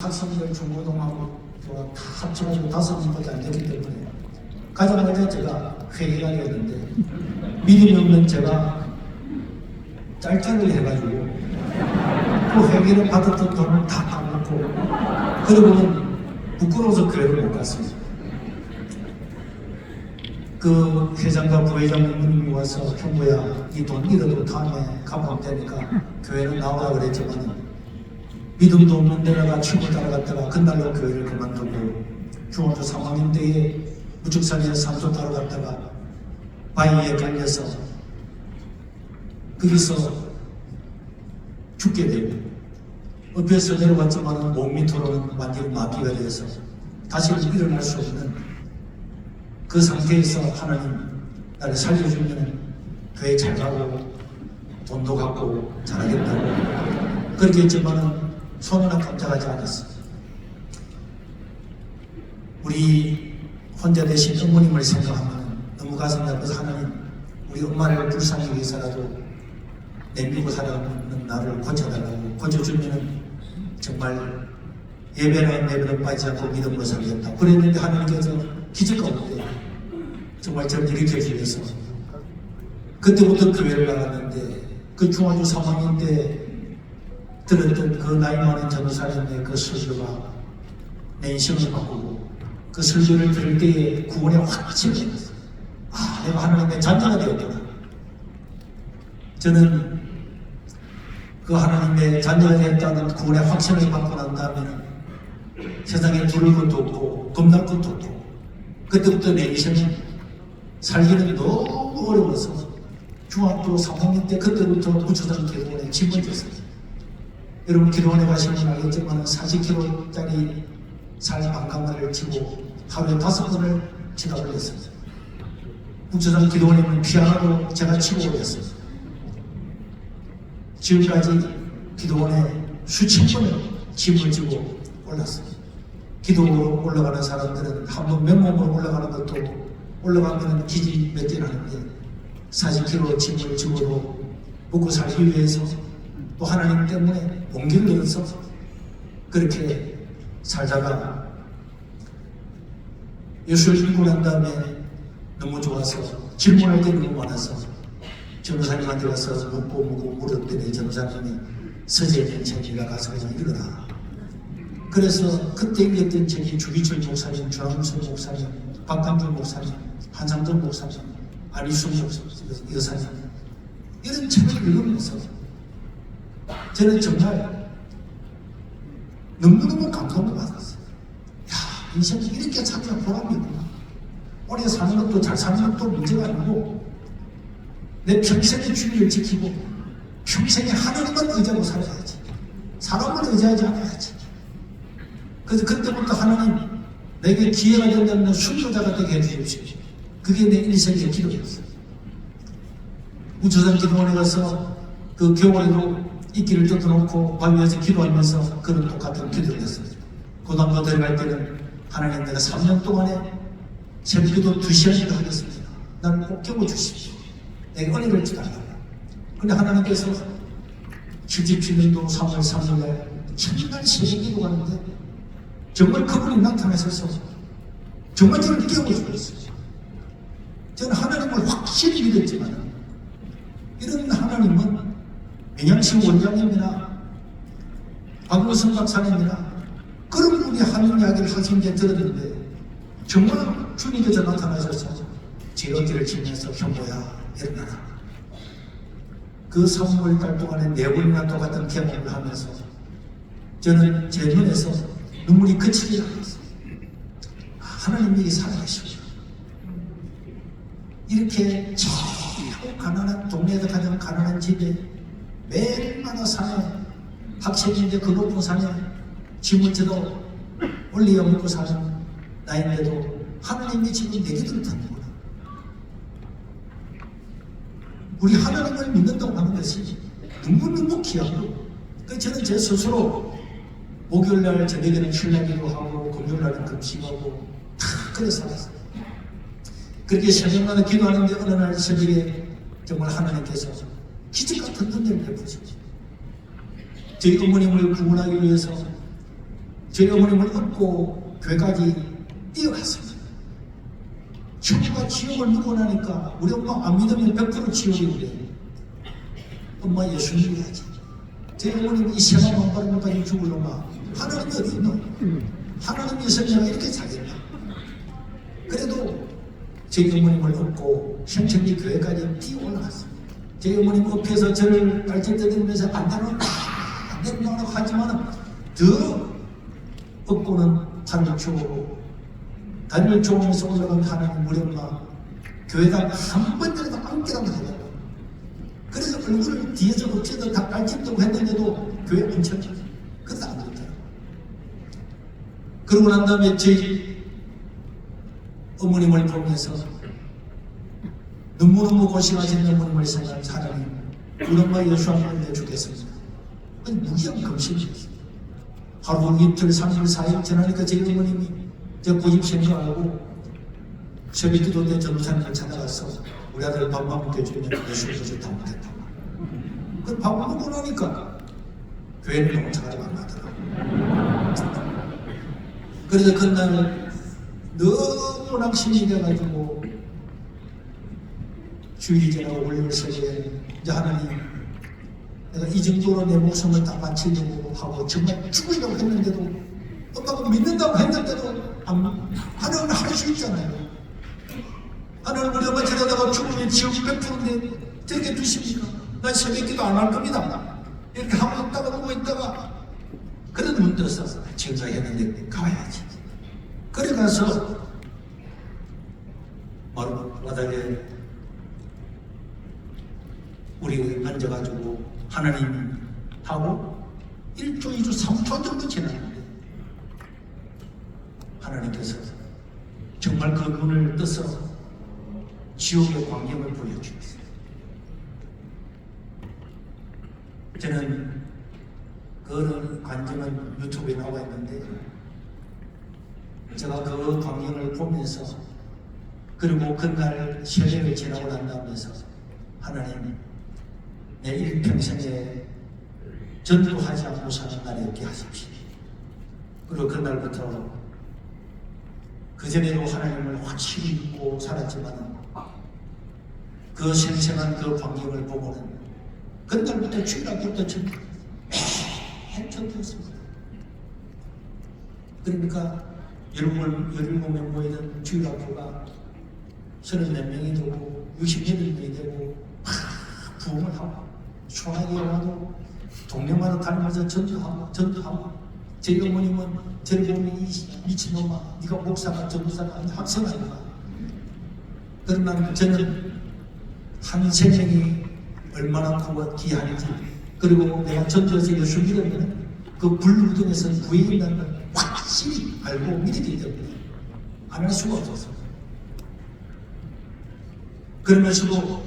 학생들 중고등하고 다 합쳐가지고 5명밖에 안 되기 때문에 가자마자 제가 회의가 되었는데 믿음이 없는 제가 짤짤을 해가지고 그 회계를 받았던 돈을 다 까먹고 그러고는 부끄러워서 교회를 못 갔습니다. 그 회장과 부회장님이 와서 형부야 이 돈 잃어도 다음에 갚으면 되니까 교회는 나오라 그랬지만 믿음도 없는 데다가 춤을 따라갔다가 그날로 교회를 그만두고 중학교 3학년 때에 무축산에 산소 따라갔다가 바위에 깔려서 거기서 죽게 되고 엎혀서 내려갔지만 몸 밑으로는 완전히 마비가 되어서 다시는 일어날 수 없는 그 상태에서 하나님 나를 살려주면 교회 잘 가고 돈도 갖고 잘하겠다고 그렇게 했지만은 손하나 깜짝하지 않았습니다. 우리 혼자 되신 어머님을 생각하면 너무 가슴이 아파서 하나님 우리 엄마를 불쌍히 위해서라도 내밀고 살아가는 나를 고쳐달라고 고쳐주면 정말 예배나 내배는 빠지지 않고 믿음으로 살겠다 그랬는데 하나님께서 기적 가운데 정말 저를 일으켜주셔서 그때부터 교회를 나갔는데 그 중학교 3학년 때 들었던 그 나이 많은 전도사님의 그 설교가 내 인생을 바꾸고 그 설교를 들을 때에 구원의 확신을 받았어요. 아, 내가 하나님의 자녀가 되었구나. 저는 그 하나님의 자녀가 되었다는 구원의 확신을 받고 난 다음에는 세상에 두를 것도 없고 겁날 것도 없고 그때부터 내 인생은 살기는 너무 어려워서 중학교 3학년 때 그때부터 무초장 기도원에 짐을 졌어요. 여러분 기도원에 가시면 알겠지만 40kg짜리 살 반가마를 지고 하루에 5번을 지갑을 했습니다. 무초장 기도원에는 피아노로 제가 치고 올렸어요. 지금까지 기도원에 수천 번을 짐을 지고 올랐어요. 기도로 올라가는 사람들은 한번 맨몸으로 올라가는 것도 올라가면 기지 몇 개 하는데 40kg 짐을 지고도 먹고 살기 위해서 또 하나님 때문에 용기를 내서 그렇게 살다가 예수를 믿고 난 다음에 너무 좋아서 질문할 게 너무 많아서 전도사님한테 가서 묻고 물었더니 전도사님이 서재에 있는 책이가 가서 그냥 읽어라. 그래서 그때 읽었던 책이 주기철 목사님, 주남순 목사님, 박강준 목사님, 한상정 목사님, 안희순 여사님 이런 책을 읽으면서 저는 정말 너무너무 감동을 받았어요. 야, 인생이 이렇게 살면 보람이 있구나. 오래 사는 것도 잘 사는 것도 문제가 아니고 내 평생의 주의를 지키고 평생에 하나님만 의지하고 살아야지. 사람을 의지하지 않아야지. 그래서 그때부터 하나님 내게 기회가 된다면 순교자가 되게 해주십시오. 그게 내 인생의 기도였어요. 우주선 기도원에 가서 그 겨울에도 이끼를 뜯어놓고 밤 위에서 기도하면서 그런 똑같은 기도를 했어요. 고등학교 들어갈 때는 하나님 내가 3년 동안에 새벽기도 2시간이나 하겠습니다. 나는 꼭 깨워주십시오. 내게 은혜를 주달라고. 근데 하나님께서 77년도 3월 3일날 정말 새벽기도 가는데 정말 그분이 나타나셔서 정말 저를 깨워주셨어요. 저는 하나님을 확실히 믿었지만 이런 하나님은 민양식 원장님이나 박무선 박사님이나 그런 분이 하는 이야기를 하신 게 들었는데 정말 주님께서 나타나셔서 제 어깨를 치면서 형보야 일어나라. 그 3월달 동안에 4번이나 똑같은 경험을 하면서 저는 제 눈에서 눈물이 그치지 않았어요. 하나님이 살아계시구나. 이렇게 저 가난한 동네에서 가장 가난한 집에 매일마다 산에 학생인데 그 높은 산에 짐을 지도 올리어 먹고 사는 나인데도 하나님이 지금 내 곁을 듣는구나. 우리 하나님을 믿는다고 하는 것이 너무너무 귀하고 저는 제 스스로 목요일날 저녁에는 신라기도 하고 금요일날은 금식하고 다 그래 살았어요. 그렇게 새벽마다 기도하는데 어느 날 새벽에 정말 하나님께서 기적 같은 은혜를 베푸시죠. 저희 어머님을 구원하기 위해서 저희 어머님을 업고 교회까지 뛰어갔습니다. 천국과 지옥을 믿고 나니까 우리 엄마 안 믿으면 100% 지옥이 그래요. 엄마 예수 믿어야지. 저희 어머님이 이 세상만 바르면까지 죽을 놈아. 하나님이 어디 있노? 하나님이 있으면 내가 이렇게 살겠나? 그래도 저희 어머님을 업고 생천리 교회까지 뛰어 올라갔습니다. 저희 어머님 옆에서 저를 발짓 떠들면서 안 된다고 하지만 더 업고는 다리를 쪼고 다리를 쪼으면서 올라간 하나님 우리 엄마 교회당 한 번이라도 안기라도 하려고 그래서 얼굴을 뒤에서 엎쳐서 다 발짓도 했는데도 교회 안 쳤죠. 그래도 안 됐더라고요. 그러고 난 다음에 저희 어머님을 보면서 너무너무 고생하신 어머님을 생각하는 하나님 우리 엄마 예수 한번 내주겠습니다. 무기한 금식이었어요. 하루 이틀 3일 4일 지나니까 저희 어머님이 제 고집 생각하고 새벽 기도 때 전도사님을 찾아가서 우리 아들 밥만 먹여주면 예수를 좋다 못했다. 그 밥 먹고 나니까 교회는 너무 자주 안 가더라고요. 그래서 그날 너무 낙심이 돼가지고 주일이 지나고 월요일 새벽에 이제 하나님 내가 이 정도로 내 목숨을 다 바치려고 하고 정말 죽으려고 했는데도 엄마가 믿는다고 했는데도 하나님은 할 수 있잖아요. 하나님 우리 엄마 데려다가 죽으면 지옥 100%인데 되게 두십니까? 난 새벽기도 안 할 겁니다. 이렇게 하고 있다가 누워 있다가 그래도 눈 떠서 생각했는데 가야지. 그래 가서 바로 바닥에 우리 앉아가지고 하나님하고 1초, 2초, 3초 정도 지났는데 하나님께서 정말 그 눈을 떠서 지옥의 광경을 보여주셨어요. 저는 그 광경은 유튜브에 나와 있는데 제가 그 광경을 보면서 그리고 그날 세례를 지나고 난 다음에서 하나님 내 일평생에 전도하지 않고 사는 날이 없게 하십시오. 그리고 그날부터 그전에도 하나님을 확실히 믿고 살았지만 그 생생한 그 광경을 보고는 그날부터 주일학교부터 매일 전도했습니다. 그러니까 17명 모이던 주일학교가 34명이 되고 68명이 되고 부흥을 하고 소나기에 와도 동네마다 다니면서 전도하고 제 어머님은 저를 보면 이 미친놈아 네가 목사가 전도사가 학생 아닌가. 그러나 저는 한 생명이 얼마나 크고 귀한지 그리고 내가 전도해서 예수 믿으면 그 불무등에서 구해 있다는 걸 확실히 알고 믿기 때문에 안 할 수가 없었어요. 그러면서도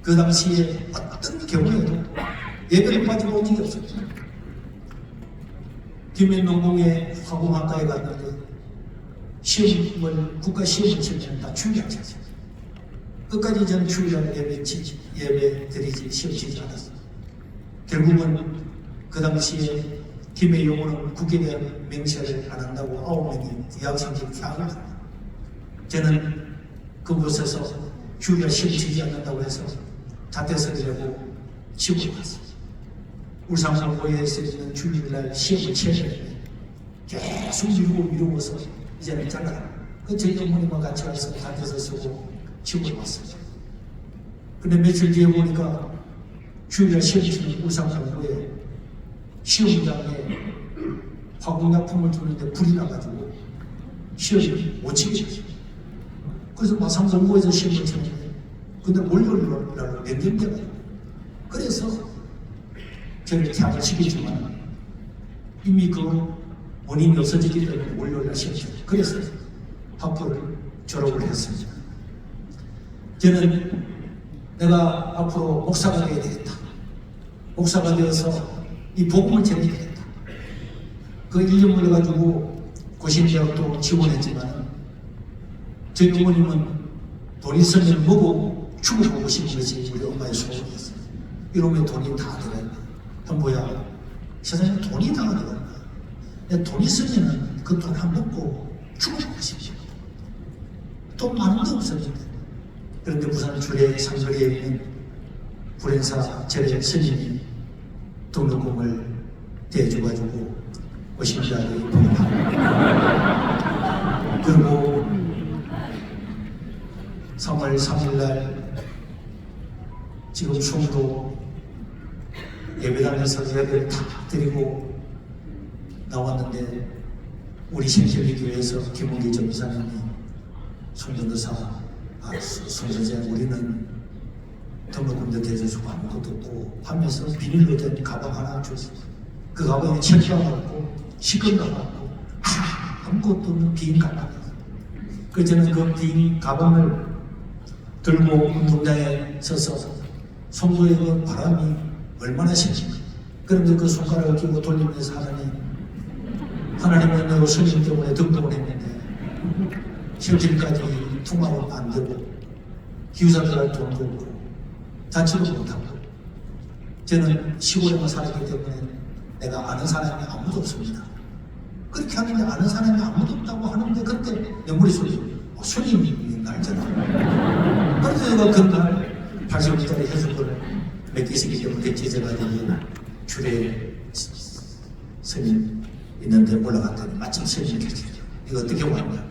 그 당시에 어떤 경우에도 예배를 빠져본 적이 없었어요. 김해농공의 화공학과에 갔는데 국가 시험을 치면 다 주일날 쳤어요. 끝까지 저는 주일날 예배 드리지 시험 치지 않았어요. 결국은 그 당시에 김해 용어는 국에 대한 맹세를 안 한다고 9명이 대학생들이 사과를 합니다. 저는 그곳에서 주일날 시험 치지 않는다고 해서 자퇴서를 내고 시험을 갔어요. 울산상고에서 있는 주일날 시험을 치어야 되는데 계속 미루고서 이제는 잘라라. 저희 어머님과 같이 와서 자퇴서 쓰고 시험을 왔어요. 근데 며칠 뒤에 보니까 주일날 시험 치는 울산상고에 시험장에 화공약품을 주는데 불이 나가지고 시험을 못 치게 됐어요. 그래서 마산공고에서 시험을 치는데 근데 월요일날 연결돼가지고 그래서 저를 퇴학을 시키지만 이미 그 원인이 없어지기 때문에 월요일날 시험을 쳤어요. 그래서 학교를 졸업을 했습니다. 저는 내가 앞으로 목사가 되어야 되겠다. 목사가 되어서 이 복음을 전해야 되겠다. 그 1년을 가지고 고신대학도 지원했지만 저희 어머님은 돈 있으면 먹고 죽어보고 싶은 것이 우리 엄마의 소원이었어요. 이러면 돈이 다 들어간다. 그럼 뭐야? 세상에 돈이 다 들어간다. 돈 있으면 그 돈 한 먹고 죽어보십시오. 돈 많은데 없었는데. 그런데 부산 주례 상거리에 있는 불행사 절의 스님이 등록금을 대줘가지고 오신자를 보냈다. 그리고 3월 3일날 지금 송도 예배당에서 예배를 다 드리고 나왔는데 우리 신실리교회에서 김홍기 전사님이 송전도사 송전자 우리는 등록금도 대줘주고 아무것도 없고 하면서 비닐로 된 가방 하나 줬어요. 그 가방에 책도 없고 시권도 없고 아무것도 없는 빈 가방. 그래서 저는 그 빈 가방을 들고 운동장에 서서 송도의 그 바람이 얼마나 심한가. 그런데 그 손가락을 끼고 돌리면서 하나님은 내가 스님 때문에 등록을 했는데 실질까지 통화도 안 되고 기우사들할 돈도 없고 자취도 못하고 저는 시골에만 살았기 때문에 내가 아는 사람이 아무도 없습니다. 그렇게 하는데 아는 사람이 아무도 없다고 하는데 그때 내 머릿속에 스님이 날잖아. 그래서 내가 그날 80원짜리 해수를 몇 개 있기 때문에 제자가 되는 주례 스님 있는데 올라갔더니 마침 스님이 계세요. 이거 어떻게 왔냐?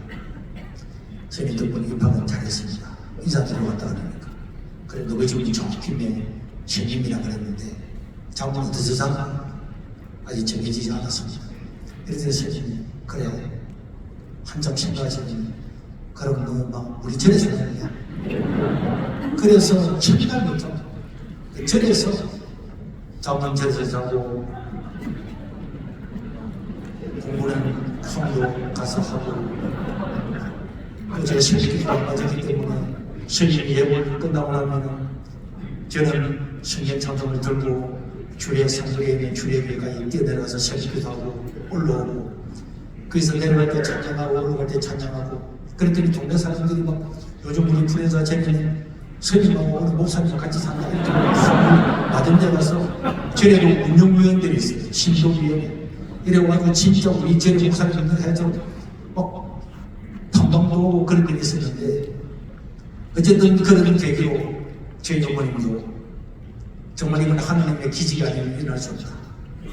스님 덕분에 입학은 잘했습니다. 인사드리러 왔다 그러니까. 그래 너희 집이 정김에 신임이라 그랬는데 장모는 드스상 아직 정해지지 않았습니다. 그래서 스님이 그래 한참 생각하시니 그럼 너 막 우리 절에서 하느냐? 그래서 첫날부터 그 절에서 장문절에서 자고 공부는 성도 가서 하고 제가 신기도 안 맞았기 때문에 스님 예불 끝나고 나면은 저는 성경 찬송을 들고 주례 상거리에 있는 주례교회까지 뛰어내려가서 신기도 하고 올라오고 그래서 내려갈 때 찬양하고 올라갈 때 찬양하고 그랬더니 동네 사람들이 막 요즘 우리 불에서 재미는 스님하고 오늘 목사님과 같이 산다 이렇게 받은 데 가서 절에도 운영위원들이 있어요. 신도위원회 이래가지고 진짜 우리 절에 목사님들 해서 막 탐방도 오고 그런 일이 있었는데 어쨌든 그런 계기로 저희 어머님도 정말 이건 하나님의 기적이 아니면 일어날 수 없다.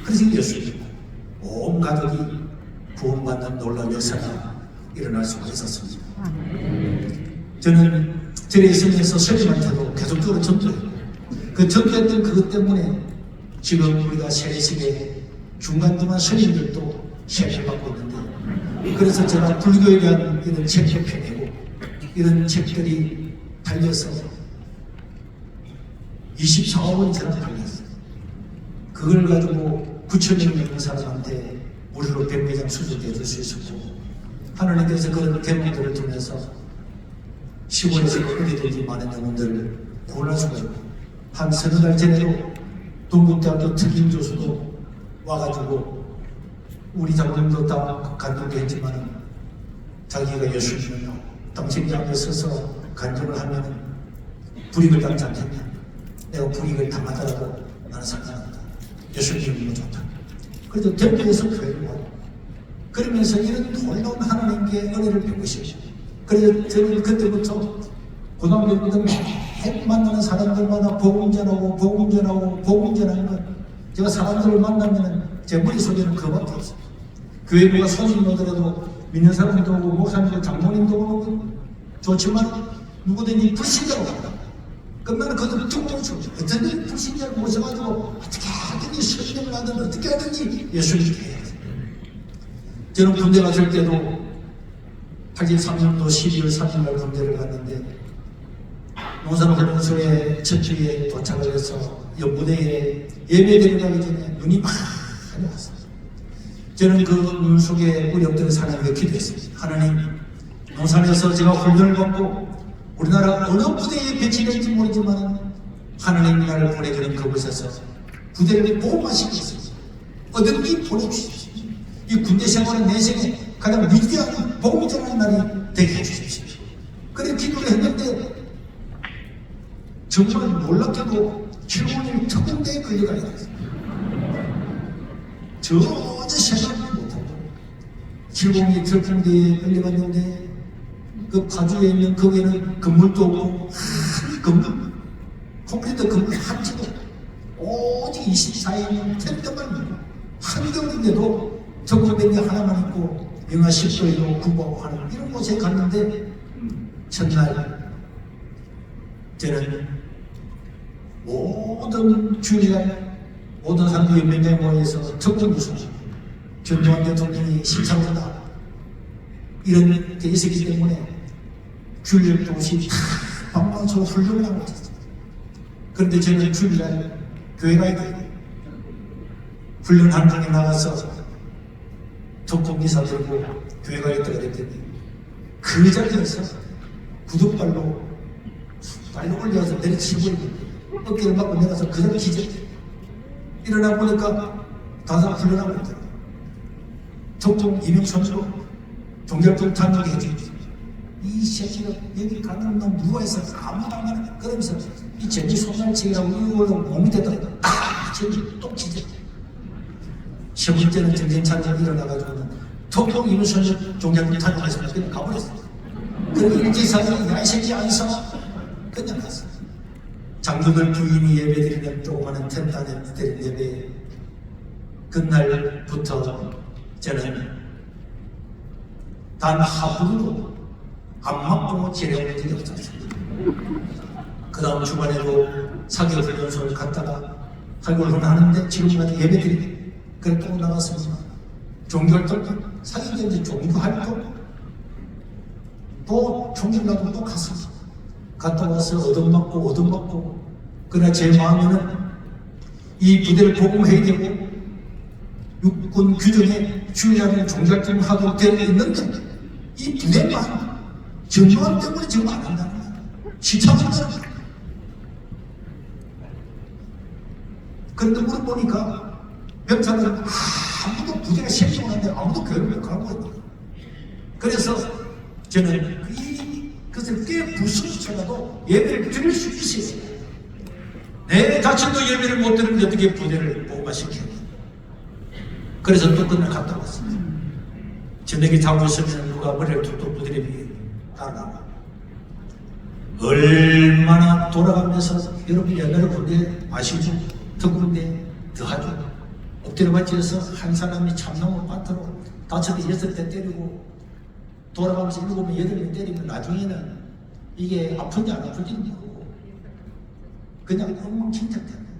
그래서 예수님 온 가족이 구원받는 놀라운 역사가 일어날 수가 있었습니다. 저는 절에 있으면서 스님한테도 계속적으로 전도했고 그 전도했던 그것 때문에 지금 우리가 세례식에 중간중간 스님들도 세례를 받고 있는데 그래서 제가 불교에 대한 이런 책을 펴내고 이런 책들이 달려서 24억 원이나 달렸어요. 그걸 가지고 9,000명 넘는 사람한테 무료로 100매장 수주해 줄 수 있었고 하나님께서 그런 대목들을 통해서 시골에서 어디든지 많은 영혼들을 구원할 수가 있고 한 서너 달 전에도 동국대학교 특임 교수도 와가지고 우리 장로님도 다 간증도 했지만 자기가 예수님을 당신이 앞에 서서 간증을 하면 불이익을 당치 않겠냐. 내가 불이익을 당하더라도 나는 상관없다. 예수님이 좋다. 그래도 대표에서 교회를 하고 그러면서 이런 놀라운 하나님께 은혜를 배우고 싶죠. 그래서 저는 그때부터 고등학교 때 매일 만나는 사람들마다 복음 전하고 복음 전하고 복음 전하는 건 제가 사람들을 만나면 제 머릿속에는 그거밖에 없어요. 교회 누가 손님 오더라도 믿는 사람도 오고 목사님도 장모님도 오고 좋지만 누구든지 불신자로 간다. 그럼 나는 그것도 툭툭 쳐줘. 어쩐지 불신자를 모셔가지고 어떻게 하든지 설명을 하든 어떻게 하든지 예수님께 해야 돼. 저는 군대 갔을 때도 83년도 12월 3일날 군대를 갔는데 농산훈련소에 첫 주에 도착을 해서 연부대에 예배드리러 가기 전에 눈이 많이 왔어요. 저는 그 눈 속에 우리 엎드려 하나님께 기도했습니다. 하나님, 농산에서 제가 훈련을 받고 우리나라 어느 부대에 배치될지 모르지만 하나님이 나를 보내주는 그곳에서 부대를 복음화시키겠습니다. 어딘지 보내주십시오. 이 군대 생활은 내 생에 가장 위대한 복음이 전하는 날이 되게 해주십시오. 그래 기도를 했는데 정말 놀랍게도 7월일 특공대에 걸려가게 됐어요. 전혀 생각을 못하고 702 철풍대에 끌려갔는데 그 파주에 있는 거기에는 건물도 없고 한 건물, 콘크리트 건물 한 채도 오직 24인 텐트만 있고 한겨울인데도 적응된 게 하나만 있고 영하 10도에도 구보하고 하는 이런 곳에 갔는데 첫날 저는 모든 주일날 모든 사람들이 연맹장에 모여서 적응무슨 전두환 대통령이 심사한다 이런 게 있었기 때문에 주일날 도시 다 방방으로 훈련을 하고 있었어요. 그런데 저는 주일날 교회 가야 돼. 훈련 한정에 나가서 독공기사 들고 교회 가겠다고 그랬더니 그 자리에서 구둣발로 발로 올려서 내리치고 어깨를 맞고 내려서 그대로 기절. 일어나 보니까 다들 훈련하고 있더라고요. 독공 이명선으로 종결동 장로게 해주죠. 이 새끼가 여기 가는 놈 누워있어 아무도 안 가는 그러면서 이 제비 손날치기라고 이걸로 몸이 되더라고요. 제비 또 기절. 세 번째는 정신차리고 일어나가지고는 독공 이명선으로 종결동 장로에서 그냥 가버렸어요. 그리고 일제사장이 야이 새끼 안 써. 그냥 갔어요. 장로들 부인이 예배드리는 조그마한 텐트 안에 드린 예배 그날부터 저는 단 하루도 안 맞고 지내온 적이 없었습니다. 그 다음 주말에도 사교육 훈련소를 갔다가 사교육 훈련하는데 지금까지 예배드리고 그래 또 나갔습니다. 종교활동, 사교육인데 종교활동 또 종교라도 또 갔습니다. 갔다 와서 얻어맞고 그러나 제 마음에는 이 부대를 복무해야 되고 육군 규정에 주의하는 종교활동을 하도록 되어 있는데 이 부대만 정마음 때문에 지금 안 한다는 거예요. 시청한다는 거예요. 그런데 물어보니까 병사들은 아무도 부대가 생겨나는데 아무도 교육을 못 하고 있는 거예요. 그래서 저는 그것을 꽤 부수시켜라도 예배를 드릴 수 있어요. 내 자신도 예배를 못 드리는데 어떻게 부대를 복무시켜요. 그래서 또 그날 갔다 왔습니다. 저녁에 자고 있으면 누가 머리를 툭툭 부드리면 따라나와. 얼마나 돌아가면서 여러분 옛날에 군대 아시죠? 더 군대 더 하죠. 엎드려 받쳐서 한 사람이 참나무 밭으로 다쳐도 6대 때리고 돌아가면서 7명 8명 때리면 나중에는 이게 아픈지 안 아픈지는 모르고 그냥 엉망진창됩니다.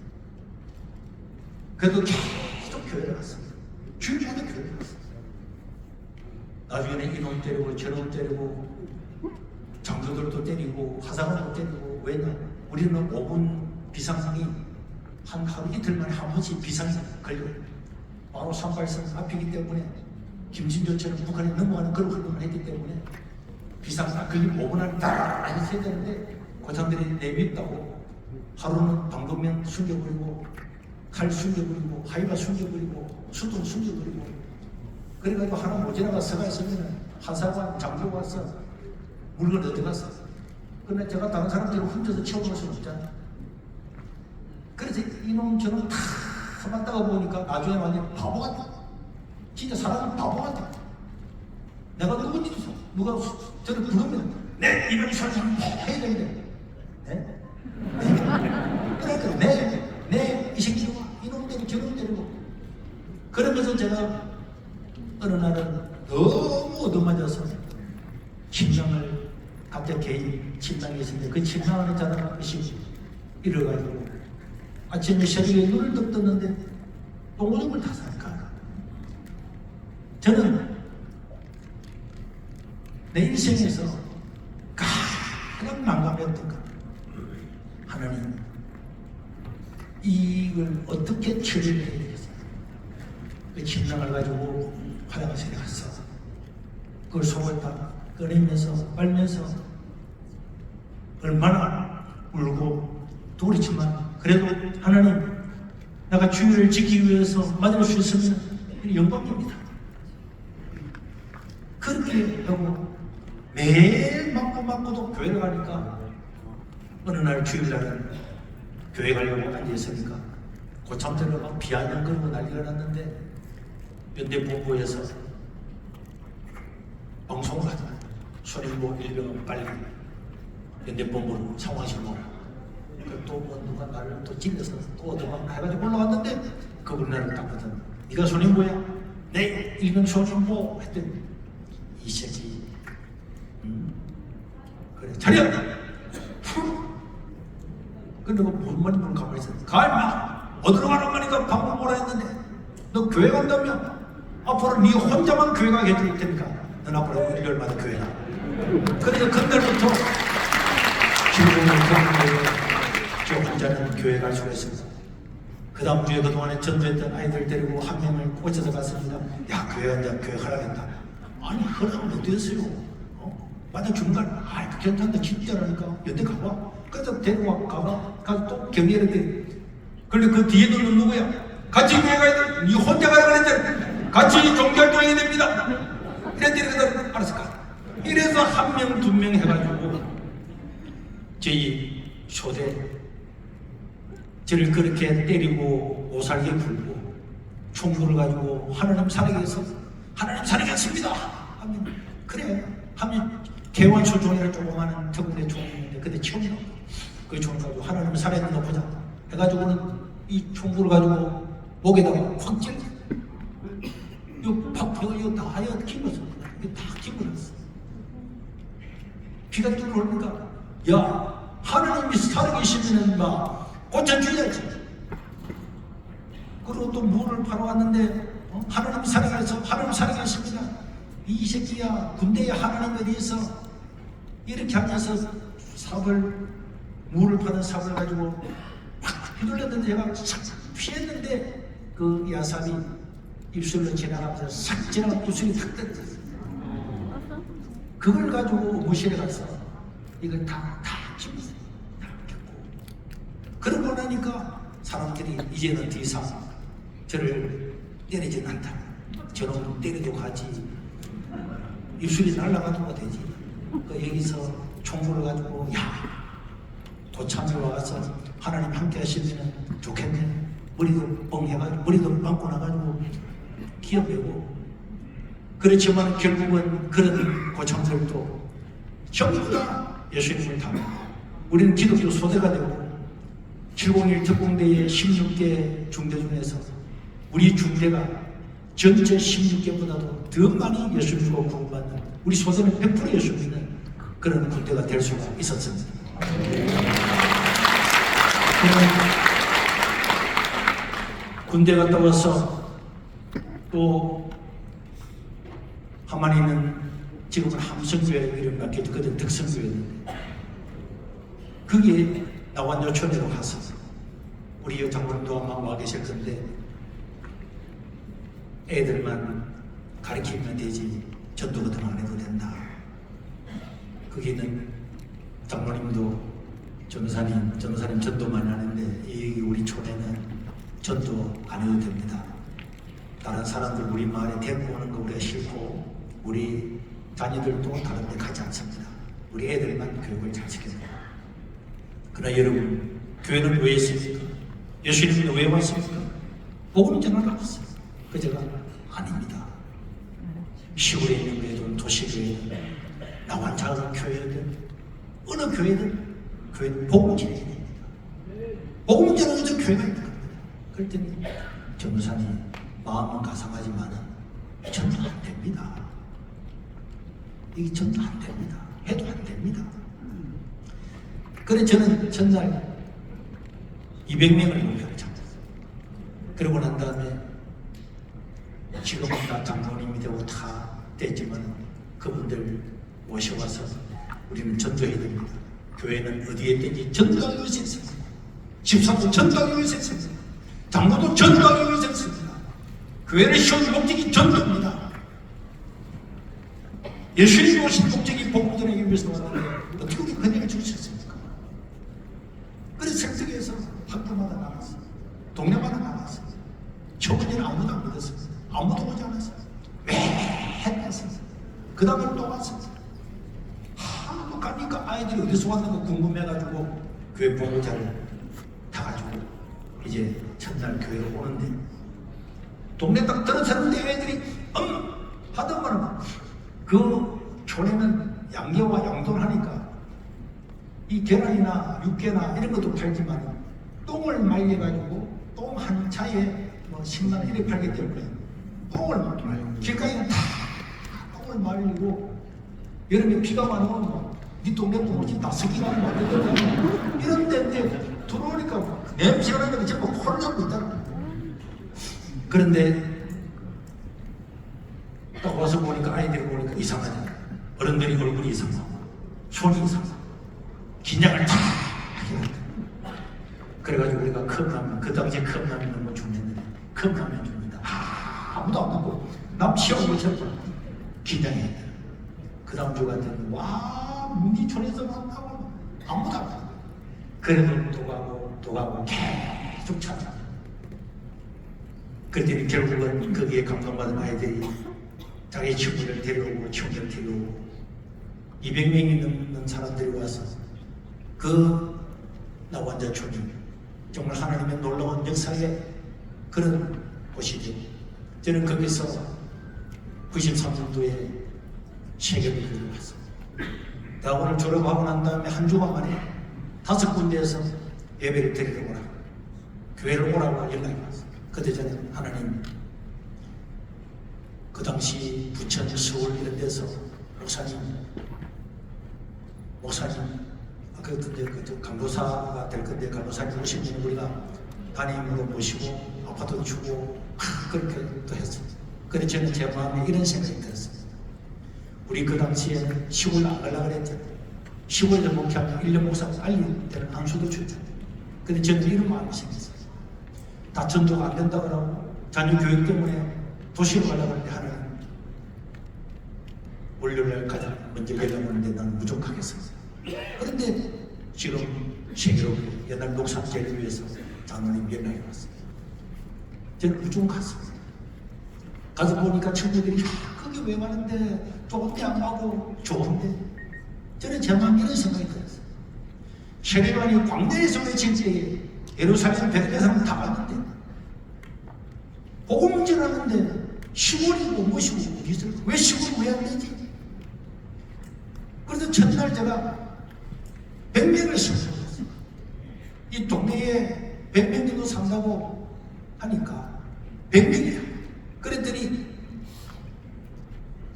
그래도 계속 교회를 갔습니다. 주일마다 교회를 갔습니다. 나중에는 이놈 때리고 저놈 때리고 장교들도 때리고 화상도 때리고 왜냐 우리는 5분 비상이 한 하루 이틀 만에 한 번씩 비상이 걸려요. 바로 38선 앞이기 때문에 김진조처럼 북한에 넘어가는 그런 활동을 했기 때문에 비상 딱 걸리면 5분 안에 따라라 해야 되는데 고참들이 내밉다고 하루는 방독면 숨겨버리고 칼 숨겨버리고 하이바 숨겨버리고 수동 숨겨버리고 그래가지고 하나 모자라가 서가 있으면 한사관 장교가 와서 물건 얻어갔어. 근데 제가 다른 사람들을 훔쳐서 채워볼 수는 없잖아. 그래서 이놈 저놈 다 맞다가 보니까 나중에 완전 바보 같아. 진짜 사람은 바보 같아. 내가 누군지도 누가 저를 부르면 내 이병이 설상 해야 되는데 그러니까 내 이 새끼 이놈 때리고 저놈 때리고 그러면서 제가 어느 날은 너무 얻어맞아서 침낭을 갑자기 개인 침낭이 있었는데 그 침낭 안에 자다가 의식이 일어가지고 아침에 새벽에 눈을 떡 떴는데 똥오줌을 다 쌀까. 저는 내 인생에서 가장 난감했던 것 하나님 이걸 어떻게 처리를 해야 되겠어요. 그 침낭을 가지고 화장실에 갔어. 그걸 속을 다 꺼내면서 빨면서 얼마나 울고 돌이지만 그래도 하나님 내가 주의를 지키기 위해서 맞을 수 있으면 영광입니다. 그렇게 하고 매일 맞고도 교회를 가니까 어느 날 주일날은 교회 가려고 앉아있으니까 고참들은 막 비아냥 그러고 난리가 났는데 연대본부에서 손님보 일병은 빨리 연대본부로 상황실로 또뭐 누가 나를 또 찔러서 또 도망가가지고 올라왔는데 그분이 나를 딱 보더니 네가 손님보야? 네, 일병 손님보 했더니 이 새끼 그래 차려! 근데 뭔 말인지 가만히 있어. 가 임마! 어디로 가란 말이니까 방금 뭐라 했는데 너 교회 간다며? 앞으로 네 혼자만 교회 가게 해줄 테니까 넌 앞으로 일요일마다 교회 가. 그래서 그날부터 저 혼자는 교회 갈 수가 있습니다. 그 다음 주에 그동안에 전도했던 아이들 데리고 한 명을 꽂혀서 갔습니다. 야, 교회 간다, 교회 가라겠다. 아니, 허락은 어땠어요? 만약 중간, 괜찮다, 진짜라니까. 여태 가봐. 그래서 데리고 가서 또 격리했는데. 그런데 그 뒤에 너는 누구야? 같이 교회 가야 돼. 니 혼자 가라 그랬잖아. 같이 종교활동해야 됩니다. 이랬더니 그들 알았을 까 이래서 한 명, 두 명 해가지고 저희 초대 저를 그렇게 때리고 오살게 굴고 총구를 가지고 하나님 살아계서 하나님 살아계십니다 하면 그래 하면 개원수 종이를 조그마한 특군의 총이 있는데 그때 처음 나와 그 총을 가지고 하나님 살아있는 거 보자 해가지고는 이 총구를 가지고 목에다가 확 찔러 이거 박혀가 이거 다 김었어 이거 다 김어놨어 피가 뚫어 오르니까 야 하나님이 살아계시면 막 꽂혀줘야지. 그리고 또 물을 팔아 왔는데 하나님 살아계셔 하나님 살아계십니다. 이 새끼야 군대에 하나님 어디 있어? 이렇게 하면서 삽을 물을 파는 삽을 가지고 팍 휘둘렀는데 제가 싹 피했는데 그 야삽이 입술로 지나가면서 싹 지나가 입술이 탁 떨어졌어. 그걸 가지고 무실에 가서 이걸 다 킵니다. 다 켰고 그러고 나니까 사람들이 이제는 더 이상 저를 때리지는 않다. 저놈 때려도 가지. 입술이 날아가도 되지. 그 여기서 총구를 가지고 야 도참에 와서 하나님 함께 하시면 좋겠네. 머리도 뻥해가지고 머리도 빵꾸 나가지고 기어배고 그렇지만 결국은 그런 고참들도 전부 다 예수님을 닮고 우리는 기독교 소대가 되고 701 특공대의 16개 중대 중에서 우리 중대가 전체 16개보다도 더 많이 예수님과 구원받는 우리 소대는 100% 예수 믿는 그런 군대가 될 수가 있었습니다. 군대 갔다 와서 또 하만이는 지금은 함성교회 이름 밖에 그때 득성교회였는데 거기에 나와 요천으로 가서 우리 여장군도 아마 와 계실 건데 애들만 가르치면 되지 전도 같은 거 안 해도 된다. 거기는 장로님도 전도사님 전도만 하는데 이 우리 촌에는 전도 안 해도 됩니다. 다른 사람들 우리 마을에 데리고 오는 거 우리가 싫고 우리 자녀들도 다른 데 가지 않습니다. 우리 애들만 교육을 잘 시켜야 돼요. 그러나 여러분 교회는 왜 있습니까? 예수님은 왜 왔습니까? 복음 전하러 왔어요. 그 제가 아닙니다. 시골에 있는 교회든 도시교회든 나와 작은 교회든 어느 교회든 교회는 복음 전해야 됩니다. 복음 전하는 저 교회가 있는 겁니다. 그랬더니 전도사님 마음은 가상하지만 전도 안 됩니다. 이게 전도 안 됩니다. 해도 안 됩니다. 그래 저는 전날 200명을 목표를 잡았어요. 그러고 난 다음에 지금은 다 장로님이 되고 다 됐지만 그분들 모셔와서 우리는 전도해야 됩니다. 교회는 어디에 있든지 전도하기 위해서 있습니다. 집사도 전도하기 위해서 있습니다. 장로도 전도하기 위해서 있습니다. 교회를 세운 목적이 전도입니다. 예수님이 오신 목적이 복음 전하기 위해서 왔는데 어떻게 우리 그녀가 줄 수 있습니까? 그래서 생석에서 학교마다 나갔어요. 동네마다 나갔어요. 저번에는 아무도 안 믿었어요. 아무도 오지 않았어요. 왜 했었어요. 그 다음에 또 왔어요. 또 가니까 아이들이 어디서 왔는가 궁금해가지고 교회 보호자를 다 가지고 이제 첫날 교회로 오는데 동네 딱 들어섰는데 애들이 하던 말은 그 촌에는 양계와 양도를 하니까 이 계란이나 육개나 이런 것도 팔지만 똥을 말려가지고 똥 한 차에 뭐 10만 원 이렇게 팔기 때문에 똥을 말려 길가에는 다 똥을 말리고 여름에 비가 많이 오면 네 동네 똥을 다 섞이고 만들거든. 이런 데인데 들어오니까 냄새가 나니까 전부 코를 잡고 있다는. 그런데 딱 와서 보니까 아이들이 보니까 이상하잖아. 어른들이 얼굴이 이상하고 손이 이상하고 긴장을 탁 해놨다. 그래가지고 우리가 컵라면, 그 당시에 컵라면 너무 중요했는데 컵라면 줍니다. 아무도 안 먹고 남 시험을 쳤고 긴장했다. 그 다음 주 같은 와 문기촌에서 만나고 아무도 안 먹고 그래도 또 가고 계속 찾아. 그랬더니 결국은 거기에 감동받은 아이들이 자기 친구를 데려오고 친구를 데려오고 200명이 넘는 사람들이 와서 그 나원자촌이 정말 하나님의 놀라운 역사의 그런 곳이죠. 저는 거기서 93년도에 세계를 왔어요. 대학원을 졸업하고 난 다음에 한 주간 만에 5군데에서 예배를 드리러 오라고, 교회를 오라고 연락이 왔어요. 그때 저는 하나님, 그 당시 부천, 서울 이런 데서 목사님 그 간호사가 될 건데 간호사님 오시면 우리가 담임으로 모시고 아파트 주고 그렇게 또 했어요. 그래서 저는 제 마음에 이런 생각이 들었어요. 우리 그 당시에는 시골 안 가려고 그랬잖아요. 시골에서 목회하면 1년 목사 알릴 때는 안수도 주죠. 근데 저는 이런 마음이 생겼어요. 다 전도가 안 된다고 하고 자녀 교육 때문에 도시로 가려고 하는데 하나님 월요일날 가장 먼저 연락 오는데 나는 부족하겠어요. 그런데 지금 세계로 옛날 녹산제를 위해서 장로님 연락이 왔어요. 저는 무조건 갔습니다. 가서 보니까 친구들이 그게 왜 가는데 좋은데 안 가고 좋은데 저는 제 마음에 이런 생각이 들었어요. 세례관이 광대에서 외칠 때에 예루살렘 베들레헴 다 갔는데 복음을 전하는데 시골이고 무엇이고 왜 시골 왜 안 되지? 그래서 첫날 제가 100명을 신청했어요. 이 동네에 100명 정도 산다고 하니까 100명이야. 그랬더니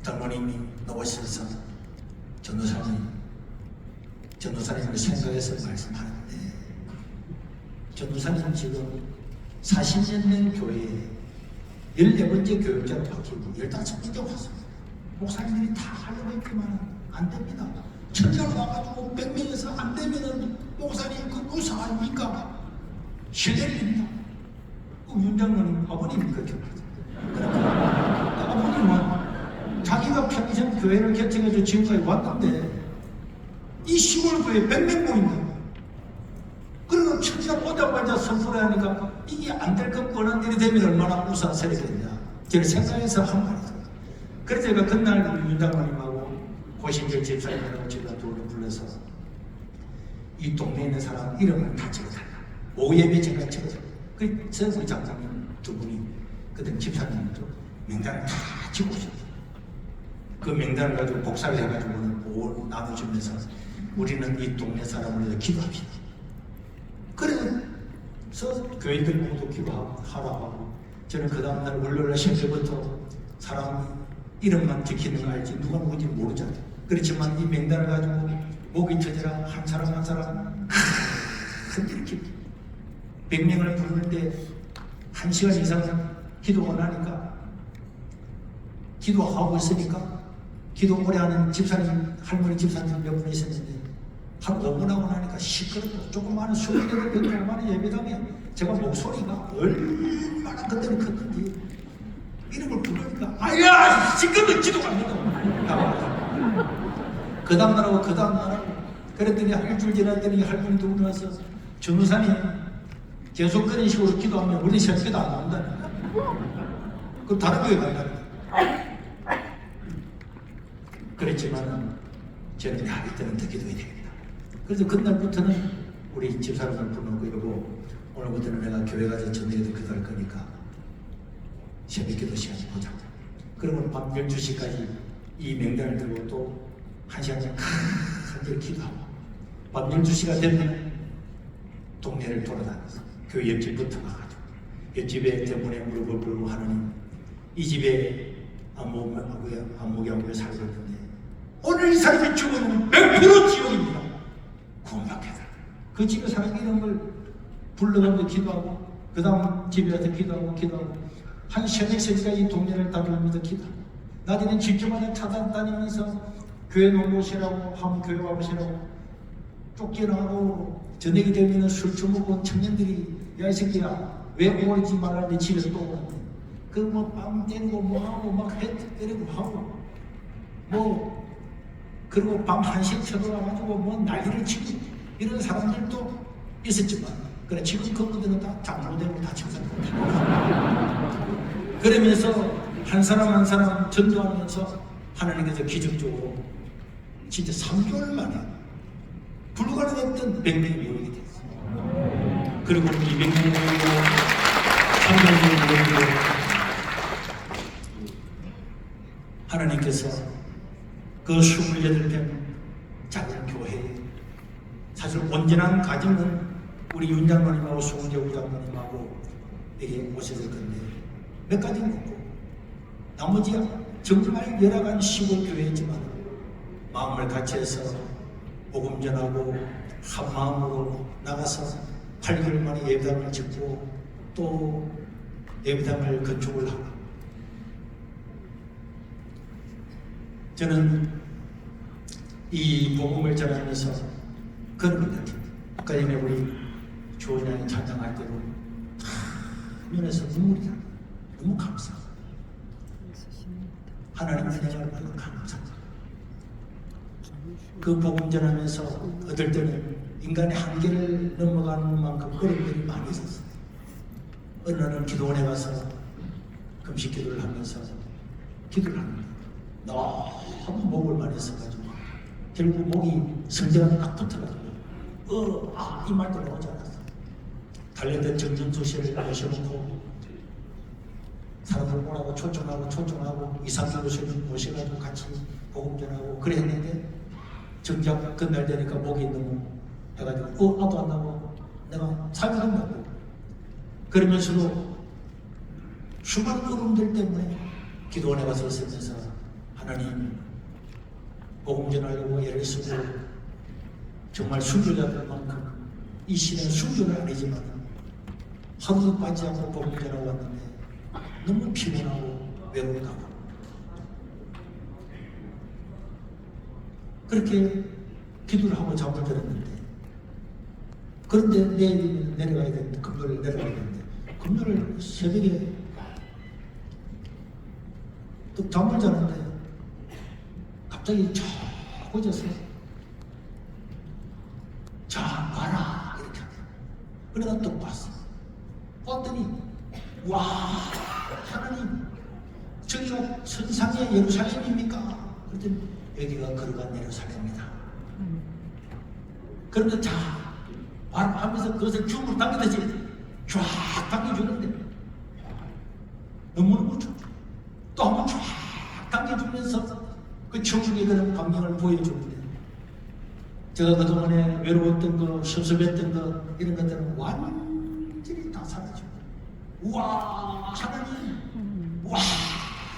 장로님이 나오셔서 전도사님을 생각해서 말씀하는데 전도사님 지금 40년 된 교회에 14번째 교육자로 바뀌고 15번째 와서 목사님들이 다 하려고 했지만 안 됩니다. 천장 와가지고 100명에서 안 되면은 목사님 그 무사 아닙니까? 신뢰를 합니다. 그 윤장로님 아버님이 그렇게 말하죠. 아버님은 자기가 평생 교회를 개척해서 지금까지 왔는데 이 시골 교회 100명 모인다. 그리고 천장 오자마자 선포를 하니까 이게 안 될 것 뻔한 일이 되면 얼마나 우사스럽겠냐. 저를 생각해서 한 말이죠. 그래서 제가 그날 윤장로님하고 고신절 집사님하고 제가 둘을 불러서 이 동네에 있는 사람 이름을 다 적어달라. 오예배 제가 적어달라. 그래서 우리 장사님 두 분이 그때 집사님도 명단을 다 적고 오셨어요. 그 명단을 가지고 복사를 해가지고는 나눠주면서 우리는 이 동네 사람을 위해서 기도합시다. 그래서 교인들 모두 기도하라고 하고 저는 그 다음날 월요일 새벽부터 사람 이름만 지키는 거 알지 누가 누군지 모르잖아요. 그렇지만 이 명단을 가지고 목이 터져라 한 사람 한 사람 이렇게 100명을 부르는데 1시간 이상 기도가 나니까 기도하고 있으니까 기도 오래 하는 집사님 할머니 집사님 몇 분 있었는데 한 5분 하고 나니까 시끄럽고 조그마한 28명 조그마한 예배당에 제가 목소리가 얼마나 그때는 컸는지 이름을 부르니까 아야 시끄러워 기도가 안 된다고 그 다음 날하고 그 다음 날하고 그랬더니 일주일 지났더니 할머니 두 분 와서 전우사님 계속 그런 식으로 기도하면 우리 새끼도 안 나온다니까 그럼 다른 교회 간다니까 그랬지만 저는 이때는 더 기도해야 되겠다. 그래서 그날부터는 우리 집사람을 부르고 이러고 오늘부터는 내가 교회 가서 전도해도 기도할 거니까 새벽 기도 시간 보자. 그러면 밤 12시까지 이 명단을 들고 또 한 시간에 크게 기도하고 밤 12시가 되면 동네를 돌아다녀서 교회 옆집부터 가가지고 옆집에 때문에 무릎을 꿇고 하나님, 이 집에 안목이 살고 있는데 오늘 이 사람이 죽으면 100% 지옥입니다. 구원받게. 그 집에 사는 이런 걸 불러가면서 기도하고, 그 다음 집에 가서 기도하고, 한 3-4시까지 이 동네를 다니면서 기도하고, 낮에는 집집마다 찾아다니면서 교회 놀러 오시라고 하면 교회 와보시라고 쫓겨나고, 저녁이 되면 술 처먹고 청년들이 야 이 새끼야 왜 오지 말라는데 집에서 또 오는데 그 뭐 빵 때리고 뭐하고 막 해 때리고 하고 뭐 그리고 밤 1시에 쳐들어와가지고 뭐 난리를 치고 이런 사람들도 있었지만, 그래 지금 그분들은 다 장로되고 다 청산입니다. 그러면서 한 사람 한 사람 전도하면서 하나님께서 기적적으로 진짜 3개월 만에 불가능했던 100명이 모이게 됐어요. 그리고 200명이 모이고 300명이 모이고 하나님께서 그 28평 작은 교회에 사실 온전한 가정은 우리 윤 장로님하고 송재우 장로님하고 에게 오셨을 건데 몇 가지는 없고 나머지야 정말 열악한 시골 교회였지만 마음을 같이 해서 복음 전하고 한 마음으로 나가서 8개월 만에 예배당을 짓고 또 예배당을 건축을 하고, 저는 이 복음을 전하면서 그런 걸 느낍니다. 아까 전에 우리 조원장이 찬양할 때도 눈에서 눈물이 나. 너무 감사합니다. 하나님 은혜를 받고 감사합니다. 그 복음 전하면서 어떨 때는 인간의 한계를 넘어가는 만큼 어려움들이 많이 있었어요. 어느 날은 기도원에 가서 금식 기도를 하면서 기도를 합니다. 너무 목을 많이 했어가지고 결국 목이 성대가 딱 붙어가지고 이 말도 나오지 않았어. 달렸던 정전수 씨를 모셔놓고 사람들 오라고 초청하고 2-3주 모셔가지고 같이 복음 전하고 그랬는데 정작 그날 되니까 목이 너무 해가지고 나도 안 나고 내가 살도 안 나고 그러면서도 수많은 어려움들 때문에 기도원에 가서 있으면서 하나님 복음 전하려고 애를 쓰고 정말 순교자들 만큼 이 시대는 순교는 아니지만 하루도 빠지지 않고 복음 전하고 왔는데 너무 피곤하고 외롭다고 그렇게 기도를 하고 잠을 들었는데, 그런데 내일 내려가야 되는데 금요일 내려가야 되는데 금요일 새벽에 또 잠을 자는데 갑자기 쫙 꽂아서 자 봐라 이렇게 하더라고요. 그러다 또 봤더니 와 하나님 저기가 선상의 예루살렘입니까? 그랬더니 여기가 거룩한 예루살렘입니다. 그런데 자 바로 하면서 그것을 줌으로 당기듯이 쫙 당겨주는데 너무너무 좋죠. 또 한 번 쫙 당겨주면서 그 천국의 그런 광경을 보여주는데 제가 그동안에 외로웠던 거, 섭섭했던 거 이런 것들은 완전히 다 사라지고 우와 하나님 와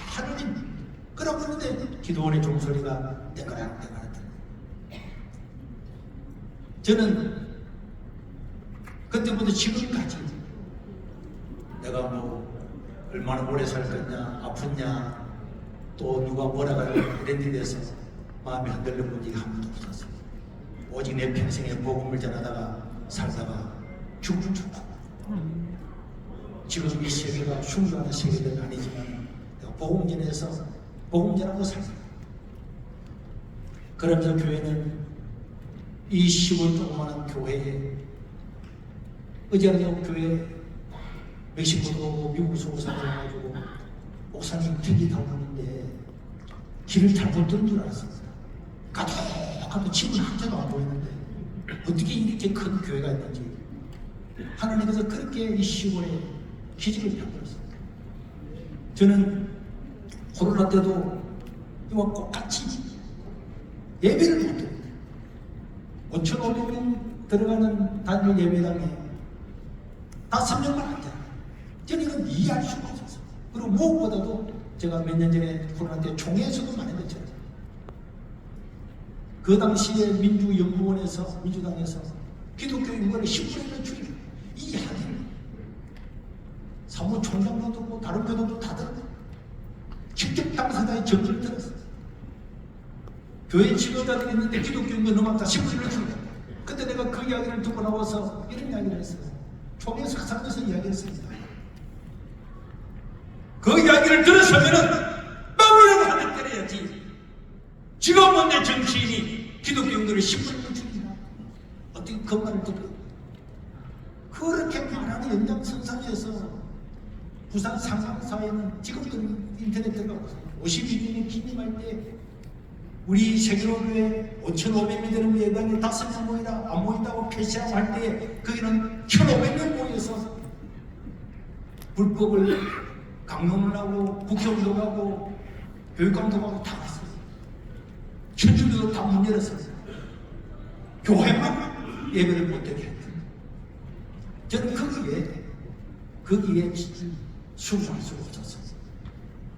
하나님 그러고 있는데 기도원의 종소리가 떼가락떼가락 저는 그때부터 지금까지 내가 뭐 얼마나 오래 살 거냐 아프냐 또 누가 뭐라고 이런 데 대해서 마음이 흔들린 분이 한 번도 없었어요. 오직 내 평생에 복음을 전하다가 살다가 죽으면 죽고 지금 이 세계가 숭고하는 세계는 아니지만 내가 복음 전해서 복음 전하고 살다. 그러면서 교회는 이 시골 조그마한 교회에 어제도 교회 멕시코도 오고 미국에서 오고 살아가지고 목사님 비행기 타고 오는데 길을 잘못 들은 줄 알았습니다. 가도 집은 한 개도 안 보이는데 어떻게 이렇게 큰 교회가 있는지 하나님께서 그렇게 이 시골에 기적을 베풀었습니다. 저는 코로나 때도 이와 똑같이 예배를 못 드립니다. 5,500명 들어가는 단일 예배당에 5명만 안 돼요. 저는 이건 이해할 수가 없어서. 그리고 무엇보다도 제가 몇 년 전에 코로나 때 총회에서도 많이 됐죠. 그 당시에 민주연구원에서, 민주당에서 기독교 인구를 10%를 줄이고 이 이야기를 사무총장도 듣고 다른 교도도 다 듣고 직접 당사자의 정지를 들었어요. 교회 지도자들이 있는데 기독교 인구 넘었다 10%를 줄이고. 그때 내가 그 이야기를 듣고 나와서 이런 이야기를 했어요. 총회에서 그 상에서 이야기했습니다. 그 이야기를 들었으면은 뻥이라도 한 대 때려야지. 지금 뭔데 정치인이 기독교 인구를 10%를 줄이나? 어떻게 그 말을 듣고 그렇게 말하는 연장선상에서 부산 상강사회는 지금도 인터넷 들어가보세요. 52년에 기념할 때 우리 세계로교회 5,500명 되는 예배당에 5명 모이라 안 모인다고 표시하고 할 때 거기는 1,500명 모여서 불법을 강론을 하고 국회의원도 가고 교육감독하고 다 왔어요. 천주교도 다 문 열었어요. 교회만 예배를 못되게 했다. 저는 거기에 수긍할 수가 없었어요.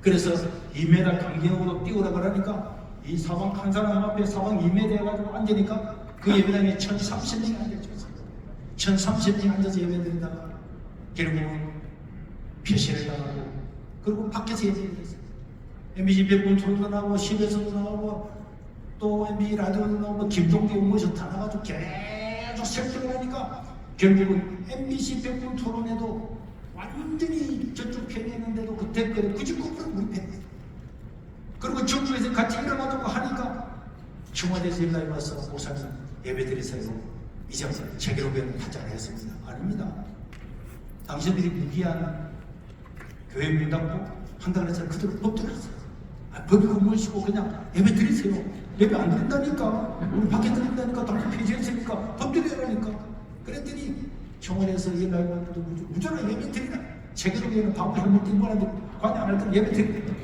그래서 2m 강경으로 뛰어라 그러니까 이 사방 한 사람 앞에 사방 2m 해가지고 앉으니까 그 예배당에 1,030명이 앉아있었어요. 1,030명이 앉아서 예배드리다가 결국은 표시를 당하고 그리고 밖에서 예배를 했어요. MBC 백분 토론도 나오고 시에서도 나오고 또 MBC 라디오도 나오고 김동계 모셔 다 나가지고 계속 설득을 하니까 결국은 MBC 백분 토론에도 완전히 저쪽 편에 있는데도 그 댓글에 99% 우리 편이에요. 그리고 정부에서 같이 일어나자고 하니까 청와대에서 연락이 와서 목사님 예배드리세요. 이제 제기로변은 하지 않았습니다. 아닙니다. 당신들이 무기한 교회 문 닫고 한다고 해서 그대로 법 들었어요. 법이 공무원이시고 그냥 예배 드리세요. 예배 안 드린다니까. 우리 밖에 드린다니까. 당신 폐지했으니까 법 드리라니까. 그랬더니 청원에서 연락이 왔는데 무조건 예배 드리라. 세계로교회는 방법 잘못 뛴 거라는데 관여 안 할 때는 예배 드리라.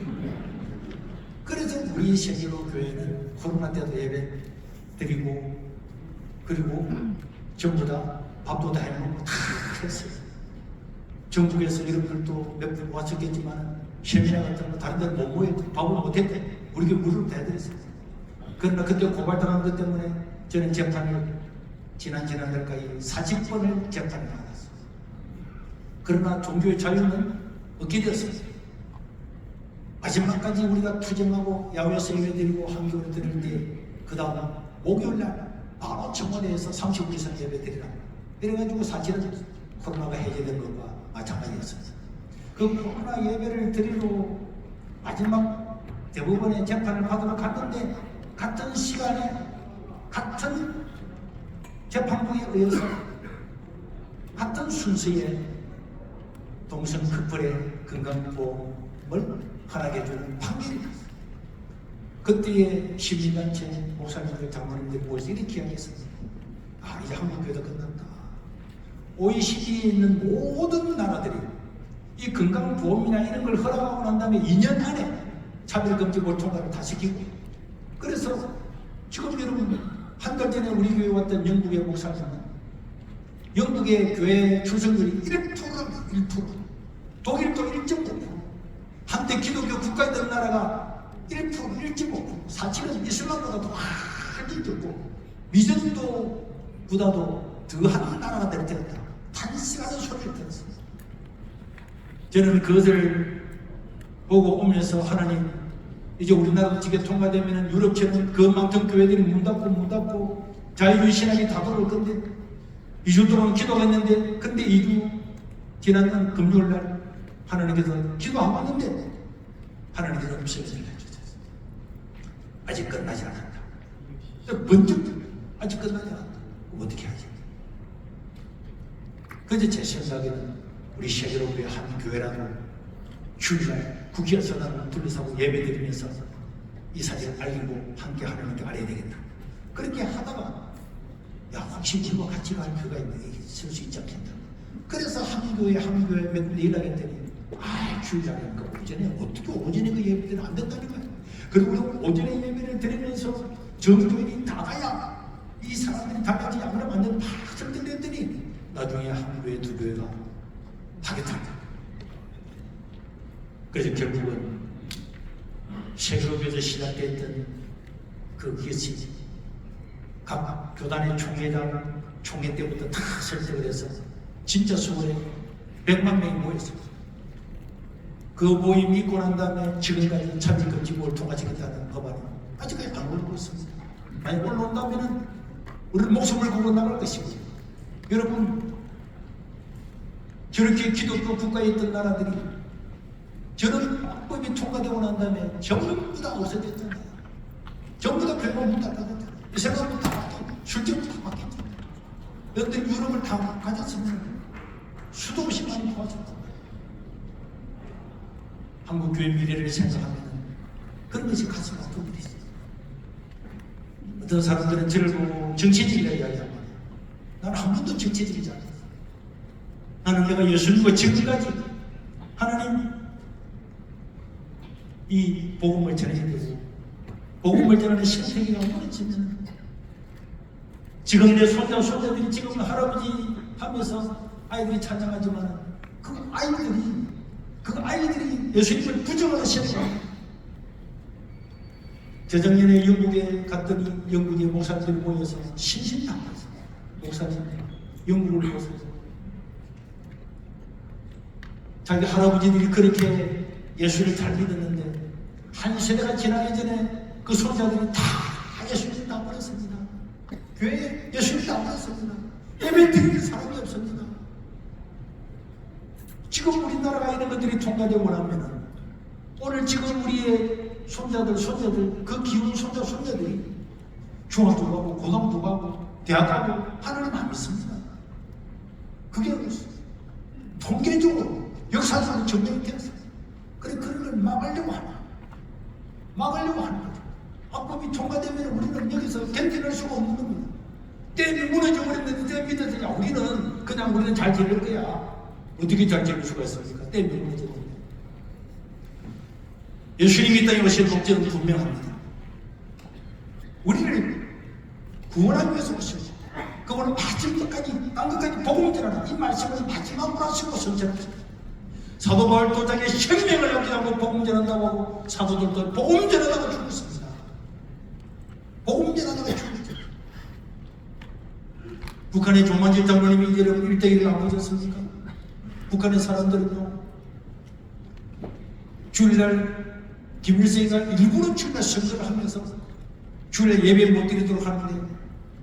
그래서 우리 세계로교회는 코로나 때도 예배 드리고 그리고 전부 다 밥도 다 해먹고 다 했어요. 전국에서 여러분들도 몇 분 왔었겠지만 세미나 같은 거 다른 데는 못 모여 밥을 못했대. 우리 교회 무릎 다 해드렸어요. 그러나 그때 고발당한 것 때문에 저는 재판을 지난달까지 40번을 재판을 받았어요. 그러나 종교의 자유는 얻게 되었습니다. 마지막까지 우리가 투쟁하고 야외에서 예배드리고 한교를 드릴 때 그 다음 목요일날 바로 청와대에서 30분 이상 예배드리라. 이래가지고 사실은 코로나가 해제된 것과 마찬가지였습니다. 그 코로나 예배를 드리러 마지막 대법원의 재판을 받으러 갔는데 같은 시간에 같은 재판부에 의해서 같은 순서에 동성 커플의 건강보험을 허락해 주는 판결이 났어요. 그때의 시민단체 목사님들 장로님들이 모여서 이렇게 이야기했습니다. 아, 이제 한국교회도 끝났다. OECD에 있는 모든 나라들이 이 건강보험이나 이런 걸 허락하고 난 다음에 2년 안에 차별금지법 통과를 다 시키고, 그래서 지금 여러분 한 달 전에 우리 교회에 왔던 영국의 목사님은 영국의 교회 출석률이 1%, 독일도 1.5%, 한때 기독교 국가였던 나라가 1%, 1.5%, 사실은 이슬람보다 더 훨씬 적고 미전도보다도 더한 나라가 될 때였다. 탄식하는 소리를 들었습니다. 저는 그것을 보고 오면서 하나님, 이제 우리나라도 지게 통과되면 유럽처럼 그만큼 교회들이 문 닫고 자유주의 신학이 다 돌아올 건데 2주 동안 기도했는데, 근데 2주 지난 금요일날 하나님께서 기도 안 받는데 하나님께서 음성을 들려주셨어요. 아직 끝나지 않았다. 먼저 아직 끝나지 않았다. 어떻게 하지? 그런데 제 생각에는 우리 세계로교회 한 교회라도 주일날 국회에서는 둘러싸고 예배드리면서 이 사실을 알리고 함께 하나님께 알아야 되겠다. 그렇게 하다가 야, 혹시 우리와 같이 갈 교회가 있을 수 있지 않겠나. 그래서 한 교회 몇 군데 연락했더니 주일날이니까 오전에 어떻게 오전에 그 예배드리면 안 된다니까요. 그리고 우리 오전에 예배를 드리면서 정교인이 다 가야 이 사람들이 다 같이 양으로 만든 파악을 냈더니 나중에 한 교회 두 교회가 파괴합니다. 그래서 결국은 세교교에서 시작됐던 그 것이 각 교단의 총회장 총회 때부터 다 설득을 해서 진짜 수월에 100만 명이 모였습니다. 그 모임 있고 난 다음에 지금까지 차별금지법을 통과시켰다는 법안이 아직까지 안 올라오고 있습니다. 만약 올라온다면 우리는 목숨을 걸고 나갈 것이고, 여러분 저렇게 기독교 국가에 있던 나라들이 저런 법이 통과되고 난 다음에 전부 다 없어졌잖아요. 전부 다 별로 다 닫았잖아요. 이 생각도 다 바뀌고 실제로 다 바뀌었잖아요. 여러분들 유럽을 다 가졌으면 수도 없이 많이 도와줬다. 한국 교회 미래를 생각하면 그런 것이 가슴 아픈 일이죠. 어떤 사람들은 저를 보고 정치적이라 이야기합니다. 나는 한 번도 정치적이지 않았어. 나는 내가 예수님과 지금까지 하나님 이 복음을 전해야 되고, 복음을 전하는 신세계가 무너지면 지금 내 손자들이 지금 할아버지 하면서 아이들이 찬양하지만 그 아이들이 예수님을 부정하는 시대가. 재작년에 영국에 갔더니 영국의 목사님들이 모여서 신신당부했어요. 목사님 영국을 보셔서 자기 할아버지들이 그렇게 예수를 잘 믿었는데 한 세대가 지나기 전에 그 손자들이 다 예수를 나버렸습니다. 교회에 예수를 나버렸습니다. 예배 드리는 사람이 없습니다. 지금 우리나라가 이런 것들이 통과되고 나면은 오늘 지금 우리의 손자들 그 기운 손자들이 중학교 가고 고등학교 가고 대학 가고 하나님 안 믿습니다. 그게 통계적으로 역사적으로 증명이 되었어요. 그래 그런 걸 막으려고 하는 거죠. 악법이 통과되면 우리는 여기서 견딜 수가 없는 겁니다. 댐이 무너져버렸는데 댐 믿어서 우리는 잘 지낼 거야. 어떻게 잘 지낼 수가 있습니까? 댐이 무너졌는데. 예수님이 땅에 오신 목적은 분명합니다. 우리를 구원하기 위해서 오신 거죠. 그거는 마지막까지 딴 것까지 복음 전하라. 이 말씀을 마지막으로 하시고 성전하셨습니다. 사도 바울 도장에 생명을 연기하고 복음 전한다고 하고 사도들도 복음 전하다가 죽었습니다. 복음 전하다가 죽었죠. 북한의 조만진 장로님이 여러분 1대1을 안 보셨습니까? 북한의 사람들은요, 주일날 김일성이가 일부러 주일날 선거를 하면서 주일날 예배 못 드리도록 하는데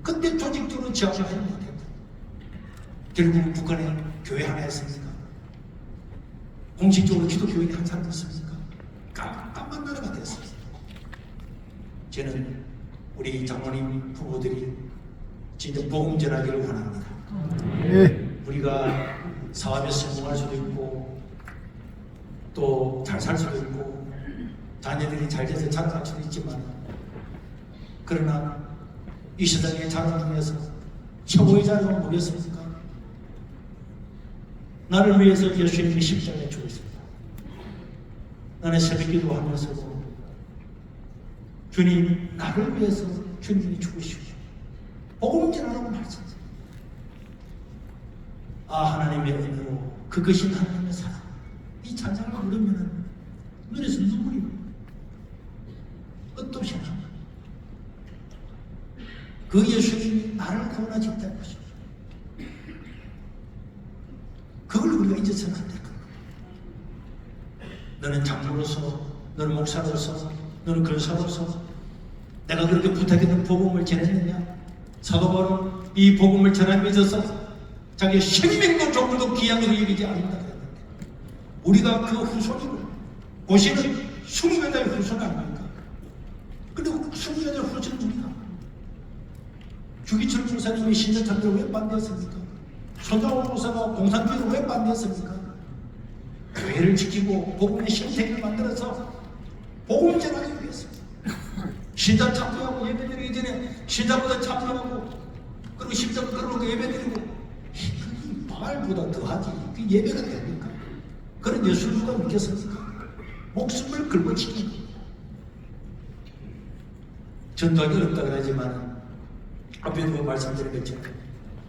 그때 조직적으로 제압을 하지 못했다. 결국 북한에 교회 하나 했습니까? 공식적으로 기독교인이 한 사람 없습니까? 깜깜한 나라가 됐습니다. 저는 우리 장로님 부부들이 진짜 복음 전하기를 원합니다. 우리가 사업에 성공할 수도 있고 또 잘 살 수도 있고 자녀들이 잘 돼서 자라날 수도 있지만, 그러나 이 세상의 자랑 중에서 최고의 자랑은 뭐겠습니까? 나를 위해서 예수님이 십자가에 죽으셨습니다. 나는 새벽기도 하면서도 주님, 나를 위해서 주님이 죽으시고 복음 전하라고 말씀하셨습니다. 하나님의 은혜로 그것이 하나님의 사랑. 이 찬양을 부르면 눈에서 눈물이 끝도 없이 납니다. 그 예수님이 나를 구원하셨다는 것입니다. 그걸 우리가 잊어서는 안 될 겁니다. 너는 장로로서, 너는 목사로서, 너는 근사로서 내가 그렇게 부탁했던 복음을 전했느냐? 사도 바울은 이 복음을 전함에 있어서 자기의 생명도 조금도 귀한 것을 여기지 않는다. 우리가 그 후손이고, 고시는 숙명자의 후손 아닙니까? 그리고 숙명자의 후손은 우리가 주기철 목사님이 신자참배를 왜 반대했습니까? 손장호 목사가 공산주의를 왜 반대했습니까? 교회를 지키고 복음의 신세계를 만들어서 복음 전하기 위해서입니다. 신자 참배하고 예배드리기 전에 신자보다 참배하고 그리고 십자가 끌어놓고 예배드리고, 그 말보다 더하지 그 예배가 됩니까? 그런 예수 누가 믿겠습니까? 목숨을 걸고 지키는 겁니다. 전도하기 어렵다 그러지만 앞에도 말씀드린 것처럼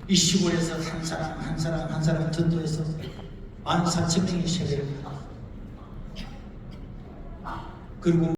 이 시골에서 한 사람 한 사람 한 사람 전도해서 14,000명이 세례를 받아. 그리고